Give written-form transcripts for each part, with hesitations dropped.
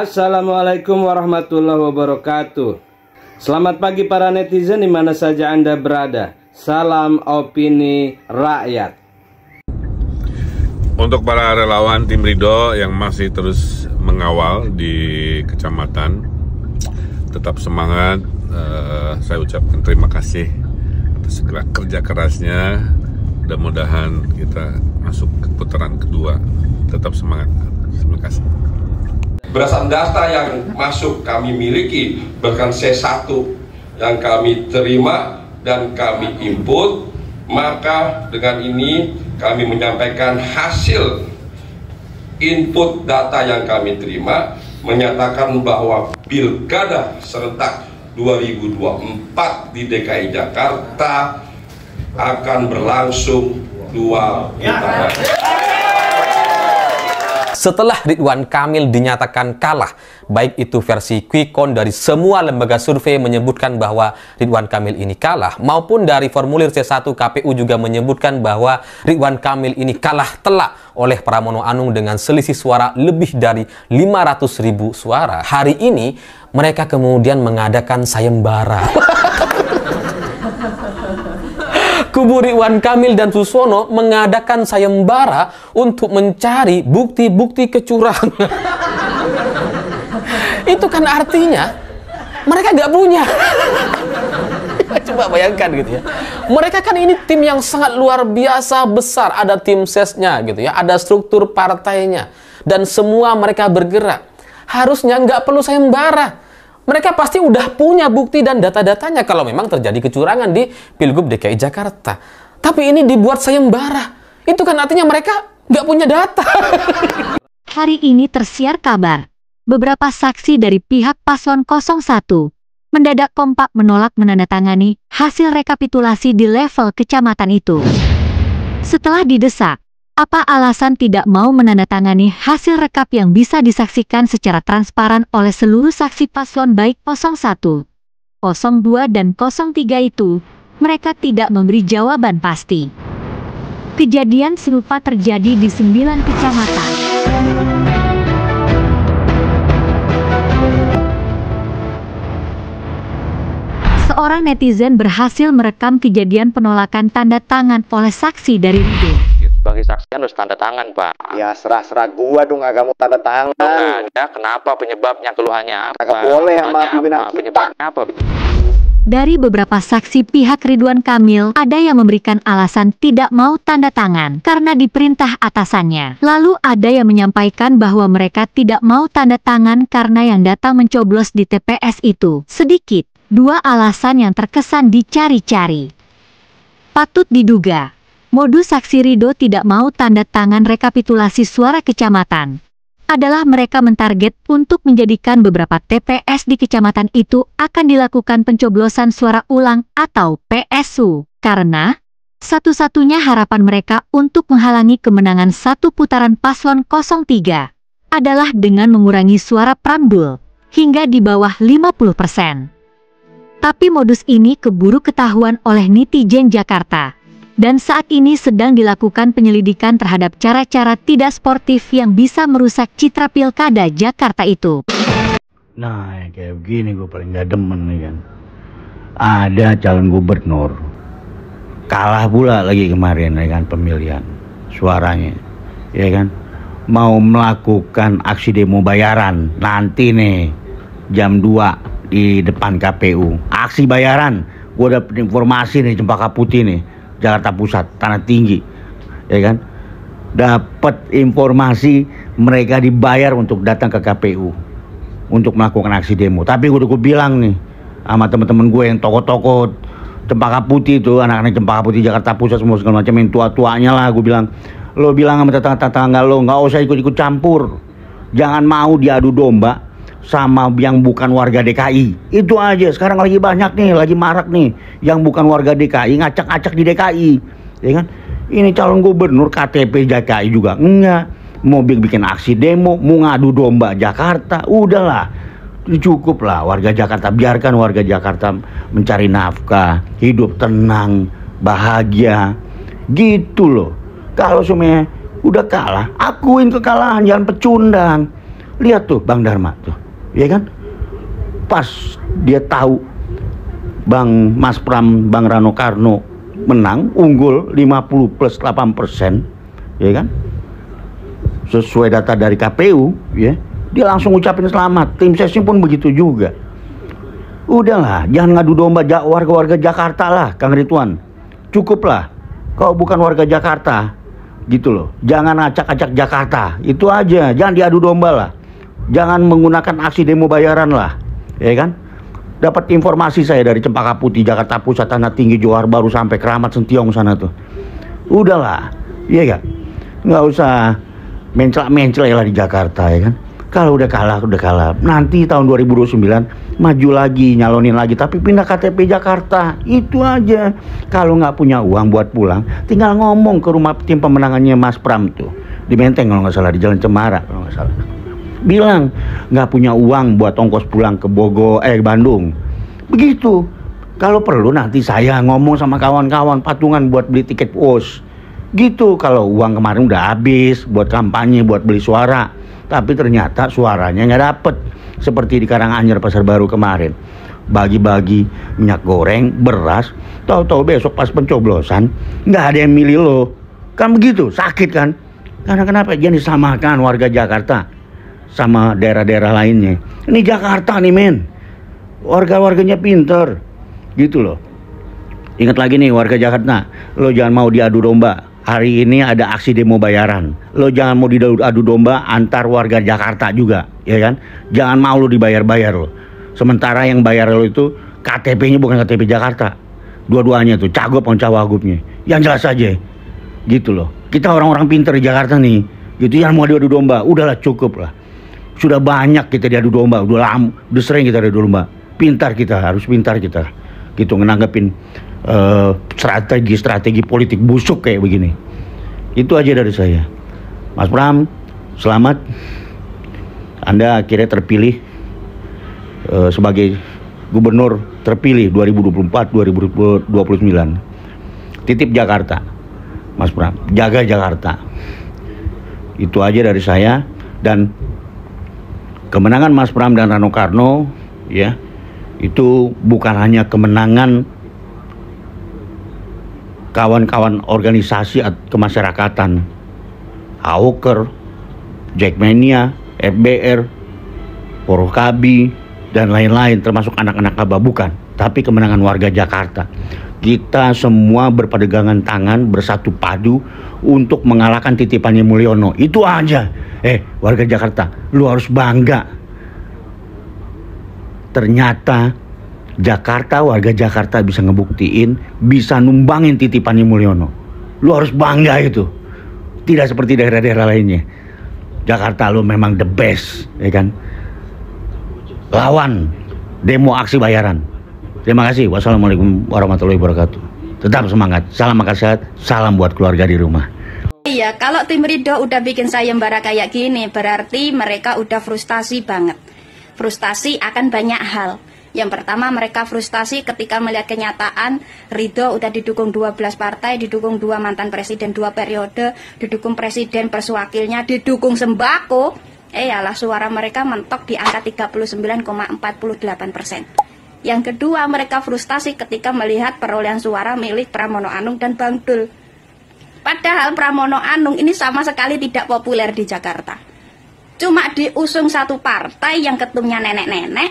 Assalamualaikum warahmatullahi wabarakatuh. Selamat pagi para netizen di mana saja Anda berada. Salam opini rakyat. Untuk para relawan tim Ridho yang masih terus mengawal di kecamatan, tetap semangat. Saya ucapkan terima kasih atas kerja kerasnya. Mudah-mudahan kita masuk ke putaran kedua. Tetap semangat. Terima kasih. Berdasarkan data yang masuk kami miliki, bahkan C1 yang kami terima dan kami input, maka dengan ini kami menyampaikan hasil input data yang kami terima, menyatakan bahwa Pilkada serentak 2024 di DKI Jakarta akan berlangsung 2 putaran. Setelah Ridwan Kamil dinyatakan kalah, baik itu versi quick count dari semua lembaga survei menyebutkan bahwa Ridwan Kamil ini kalah, maupun dari formulir C1 KPU juga menyebutkan bahwa Ridwan Kamil ini kalah telak oleh Pramono Anung dengan selisih suara lebih dari 500.000 suara. Hari ini mereka kemudian mengadakan sayembara. Kubu Ridwan Kamil dan Susono mengadakan sayembara untuk mencari bukti-bukti kecurangan. Itu kan artinya mereka nggak punya. Coba bayangkan gitu ya. Mereka kan ini tim yang sangat luar biasa besar. Ada tim sesnya gitu ya. Ada struktur partainya. Dan semua mereka bergerak. Harusnya nggak perlu sayembara. Mereka pasti udah punya bukti dan data-datanya kalau memang terjadi kecurangan di Pilgub DKI Jakarta. Tapi ini dibuat sayembara. Itu kan artinya mereka nggak punya data. Hari ini tersiar kabar. Beberapa saksi dari pihak paslon 01 mendadak kompak menolak menandatangani hasil rekapitulasi di level kecamatan itu. Setelah didesak, apa alasan tidak mau menandatangani hasil rekap yang bisa disaksikan secara transparan oleh seluruh saksi paslon baik 01, 02 dan 03 itu? Mereka tidak memberi jawaban pasti. Kejadian serupa terjadi di 9 kecamatan. Seorang netizen berhasil merekam kejadian penolakan tanda tangan oleh saksi dari Ridho. Bagi saksi harus tanda tangan, Pak. Ya serah-serah gua dong, agak mau tanda tangan. Ya, kenapa penyebabnya, keluhannya apa? Agak boleh sama pimpinan kita. Penyebabnya apa? Dari beberapa saksi pihak Ridwan Kamil, ada yang memberikan alasan tidak mau tanda tangan karena diperintah atasannya. Lalu ada yang menyampaikan bahwa mereka tidak mau tanda tangan karena yang datang mencoblos di TPS itu sedikit. Dua alasan yang terkesan dicari-cari. Patut diduga modus saksi Ridho tidak mau tanda tangan rekapitulasi suara kecamatan adalah mereka mentarget untuk menjadikan beberapa TPS di kecamatan itu akan dilakukan pencoblosan suara ulang atau PSU, karena satu-satunya harapan mereka untuk menghalangi kemenangan satu putaran paslon 03 adalah dengan mengurangi suara Prambul hingga di bawah 50%. Tapi modus ini keburu ketahuan oleh netizen Jakarta. Dan saat ini sedang dilakukan penyelidikan terhadap cara-cara tidak sportif yang bisa merusak citra Pilkada Jakarta itu. Nah, kayak begini gue paling gak demen nih kan. Ada calon gubernur kalah pula lagi kemarin ya kan, pemilihan suaranya, ya kan, mau melakukan aksi demo bayaran nanti nih jam 2 di depan KPU. Aksi bayaran, gue dapet informasi nih, Cempaka Putih nih, Jakarta Pusat, Tanah Tinggi, ya kan, dapat informasi mereka dibayar untuk datang ke KPU untuk melakukan aksi demo. Tapi gue bilang nih sama teman-teman gue yang tokoh-tokoh Cempaka Putih itu, anak-anak Cempaka Putih Jakarta Pusat semua segala macam, yang tua-tuanya lah, gue bilang, lo bilang sama tetangga-tetangga lo nggak usah ikut-ikut campur, jangan mau diadu domba sama yang bukan warga DKI. Itu aja. Sekarang lagi banyak nih, lagi marak nih yang bukan warga DKI ngacak-ngacak di DKI, ya kan. Ini calon gubernur KTP DKI juga enggak, mau bikin aksi demo, mau ngadu domba Jakarta. Udahlah, cukup lah warga Jakarta, biarkan warga Jakarta mencari nafkah, hidup tenang, bahagia gitu loh. Kalau semuanya udah kalah, akuin kekalahan, jangan pecundang. Lihat tuh Bang Dharma tuh, ya kan? Pas dia tahu Bang Mas Pram, Bang Rano Karno menang, unggul 50 plus 8%, ya kan? Sesuai data dari KPU, ya, dia langsung ucapin selamat. Tim sesnya pun begitu juga. Udahlah, jangan ngadu domba warga-warga Jakarta lah, Kang Ridwan. Cukuplah, kau bukan warga Jakarta, gitu loh. Jangan acak-acak Jakarta, itu aja. Jangan diadu domba lah. Jangan menggunakan aksi demo bayaran lah, ya kan? Dapat informasi saya dari Cempaka Putih, Jakarta Pusat, Tanah Tinggi, Johar Baru sampai Keramat Sentiong sana tuh. Udahlah, iya gak? Nggak usah mencela-mencela lah di Jakarta, ya kan? Kalau udah kalah, udah kalah. Nanti tahun 2029 maju lagi, nyalonin lagi, tapi pindah KTP Jakarta. Itu aja. Kalau nggak punya uang buat pulang, tinggal ngomong ke rumah tim pemenangannya Mas Pram tuh, di Menteng kalau nggak salah, di Jalan Cemara kalau nggak salah. Bilang nggak punya uang buat ongkos pulang ke Bandung. Begitu. Kalau perlu nanti saya ngomong sama kawan-kawan patungan buat beli tiket pos. Gitu. Kalau uang kemarin udah habis buat kampanye, buat beli suara, tapi ternyata suaranya nggak dapet. Seperti di Karanganyar Pasar Baru kemarin, bagi-bagi minyak goreng, beras, tahu-tahu besok pas pencoblosan nggak ada yang milih lo. Kan begitu, sakit kan? Karena kenapa? Jangan disamakan warga Jakarta sama daerah-daerah lainnya. Ini Jakarta nih men, warga-warganya pinter, gitu loh. Ingat lagi nih warga Jakarta, lo jangan mau diadu domba. Hari ini ada aksi demo bayaran. Lo jangan mau diadu domba antar warga Jakarta juga, ya kan? Jangan mau lo dibayar-bayar lo. Sementara yang bayar lo itu KTP-nya bukan KTP Jakarta. Dua-duanya tuh, cagup sama cawagupnya. Yang jelas aja, gitu loh. Kita orang-orang pinter di Jakarta nih, gitu. Jangan mau diadu domba. Udahlah, cukup lah. Sudah banyak kita diadu domba, udah sering kita diadu domba. Pintar kita, harus pintar kita, gitu ngenanggepin strategi politik busuk kayak begini. Itu aja dari saya. Mas Pram, selamat. Anda akhirnya terpilih sebagai gubernur terpilih 2024-2029. Titip Jakarta, Mas Pram. Jaga Jakarta. Itu aja dari saya. Dan kemenangan Mas Pram dan Rano Karno, ya, itu bukan hanya kemenangan kawan-kawan organisasi kemasyarakatan, Hawker, Jackmania, FBR, Porokabi, dan lain-lain, termasuk anak-anak Aba, bukan. Tapi kemenangan warga Jakarta. Kita semua berpegangan tangan, bersatu padu untuk mengalahkan titipannya Mulyono. Itu aja. Warga Jakarta, lu harus bangga. Ternyata Jakarta, warga Jakarta bisa ngebuktiin, bisa numbangin titipannya Mulyono. Lu harus bangga itu. Tidak seperti daerah-daerah lainnya. Jakarta lu memang the best, ya kan? Lawan demo aksi bayaran. Terima kasih. Wassalamualaikum warahmatullahi wabarakatuh. Tetap semangat. Salam makan sehat. Salam buat keluarga di rumah. Iya, kalau tim Ridho udah bikin sayembara kayak gini, berarti mereka udah frustasi banget. Frustasi akan banyak hal. Yang pertama, mereka frustasi ketika melihat kenyataan Ridho udah didukung 12 partai, didukung 2 mantan presiden 2 periode, didukung presiden plus wakilnya, didukung sembako. Yalah, suara mereka mentok di angka 39,48%. Yang kedua, mereka frustasi ketika melihat perolehan suara milik Pramono Anung dan Bang Dul. Padahal Pramono Anung ini sama sekali tidak populer di Jakarta. Cuma diusung satu partai yang ketumnya nenek-nenek,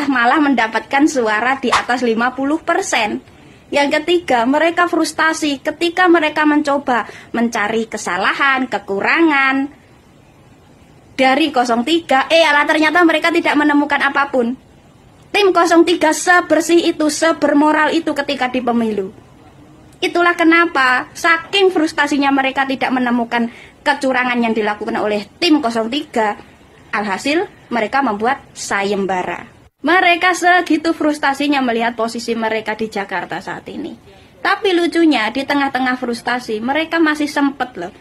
malah mendapatkan suara di atas 50%. Yang ketiga, mereka frustasi ketika mereka mencoba mencari kesalahan, kekurangan dari 03. Ternyata mereka tidak menemukan apapun. Tim 03 sebersih itu, sebermoral itu ketika di pemilu. Itulah kenapa saking frustasinya mereka tidak menemukan kecurangan yang dilakukan oleh tim 03. Alhasil mereka membuat sayembara. Mereka segitu frustasinya melihat posisi mereka di Jakarta saat ini. Tapi lucunya di tengah-tengah frustasi mereka masih sempat loh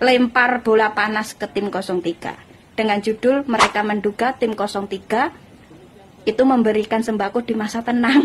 lempar bola panas ke tim 03. Dengan judul mereka menduga tim 03 itu memberikan sembako di masa tenang.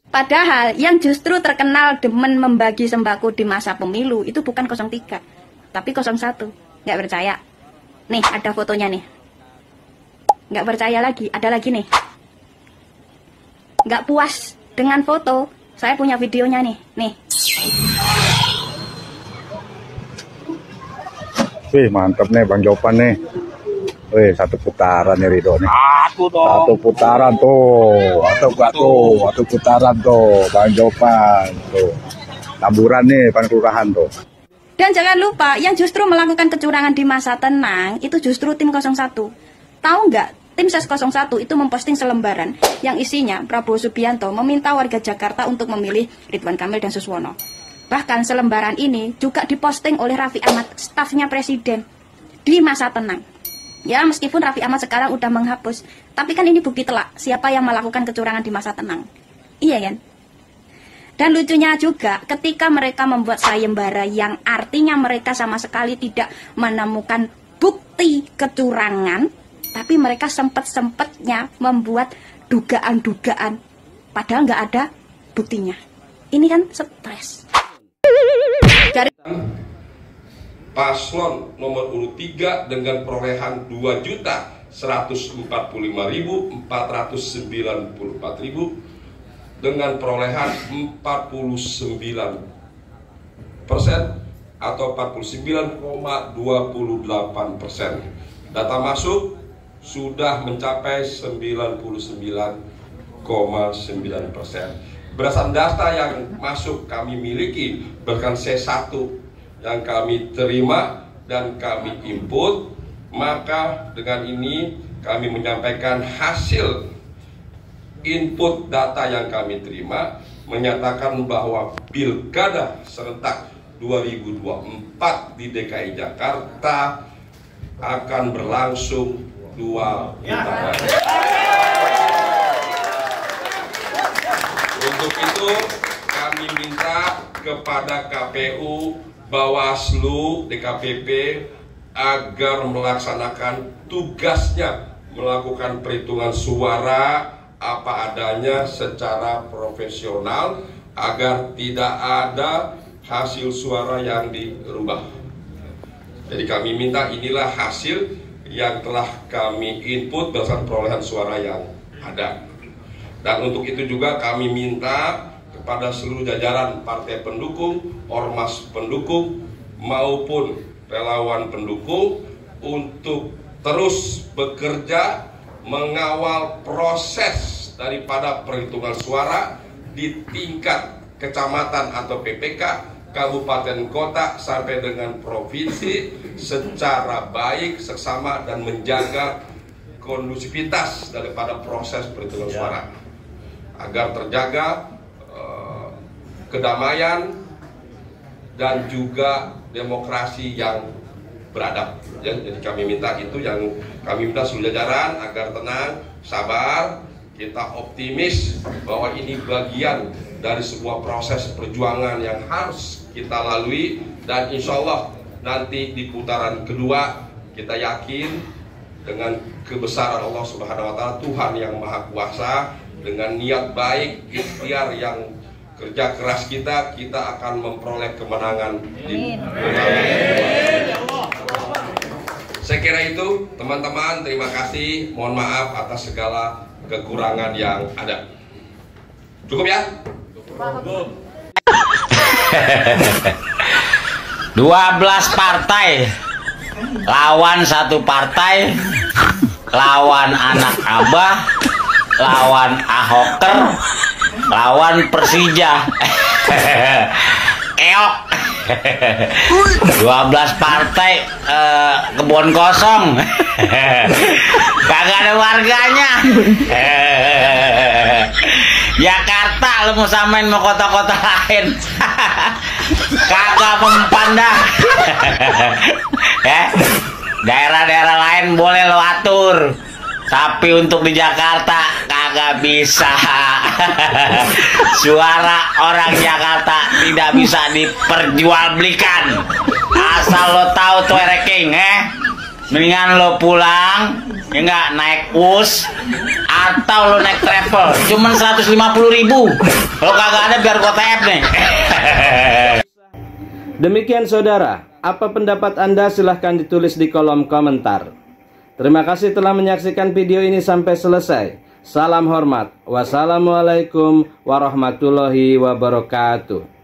Padahal yang justru terkenal demen membagi sembako di masa pemilu itu bukan 03, tapi 01. Nggak percaya? Nih, ada fotonya nih. Nggak percaya lagi, ada lagi nih. Nggak puas dengan foto, saya punya videonya nih. Nih. Wih, mantep nih Bang Jopan nih. Wih, satu putaran nih Ridho nih. Satu putaran tuh. Satu putaran tuh Bang Jopan tuh. Taburan nih Bang Kelurahan tuh. Dan jangan lupa, yang justru melakukan kecurangan di masa tenang itu justru tim 01. Tahu nggak? Tim Ses 01 itu memposting selembaran yang isinya Prabowo Subianto meminta warga Jakarta untuk memilih Ridwan Kamil dan Suswono. Bahkan selembaran ini juga diposting oleh Raffi Ahmad, stafnya presiden, di masa tenang. Ya, meskipun Raffi Ahmad sekarang udah menghapus, tapi kan ini bukti telak siapa yang melakukan kecurangan di masa tenang. Iya kan? Dan lucunya juga, ketika mereka membuat sayembara yang artinya mereka sama sekali tidak menemukan bukti kecurangan, tapi mereka sempet-sempetnya membuat dugaan-dugaan, padahal nggak ada buktinya. Ini kan stres. Dari paslon nomor urut 3 dengan perolehan 2.155.494.000 dengan perolehan 49% atau 49,28%. Data masuk sudah mencapai 99,9%. Berdasarkan data yang masuk kami miliki, bahkan C1 yang kami terima dan kami input, maka dengan ini kami menyampaikan hasil input data yang kami terima, menyatakan bahwa Pilkada serentak 2024 di DKI Jakarta akan berlangsung 2 putaran. Untuk itu kami minta kepada KPU, Bawaslu, DKPP agar melaksanakan tugasnya melakukan perhitungan suara apa adanya secara profesional agar tidak ada hasil suara yang dirubah. Jadi kami minta inilah hasil yang telah kami input berdasarkan perolehan suara yang ada. Dan untuk itu juga kami minta kepada seluruh jajaran partai pendukung, ormas pendukung maupun relawan pendukung untuk terus bekerja mengawal proses daripada perhitungan suara di tingkat kecamatan atau PPK, kabupaten kota sampai dengan provinsi secara baik, seksama dan menjaga kondusivitas daripada proses perhitungan suara agar terjaga kedamaian dan juga demokrasi yang beradab. Ya, jadi kami minta itu yang kami minta seluruh jajaran agar tenang, sabar, kita optimis bahwa ini bagian dari sebuah proses perjuangan yang harus kita lalui, dan insya Allah nanti di putaran kedua kita yakin dengan kebesaran Allah Subhanahu wa Ta'ala, Tuhan yang Maha Kuasa, dengan niat baik, ikhtiar yang kerja keras kita akan memperoleh kemenangan di Saya kira itu teman-teman, terima kasih, mohon maaf atas segala kekurangan yang ada. Cukup ya? Cukup. 12 partai lawan satu partai, lawan anak Abah, lawan Ahoker, lawan Persija. Keok. 12 partai kebun kosong. Kagak ada warganya. Jakarta lu mau samain sama kota-kota lain. Kagak mempan dah. Daerah-daerah lain boleh lo atur, tapi untuk di Jakarta kagak bisa. Suara orang Jakarta tidak bisa diperjualbelikan. Asal lo tahu tuh ranking, mendingan lo pulang, ya nggak, naik bus atau lo naik travel, cuman 150.000. Lo kagak ada biar gua TF nih. Demikian saudara, Apa pendapat Anda? Silahkan ditulis di kolom komentar. Terima kasih telah menyaksikan video ini sampai selesai. Salam hormat. Wassalamualaikum warahmatullahi wabarakatuh.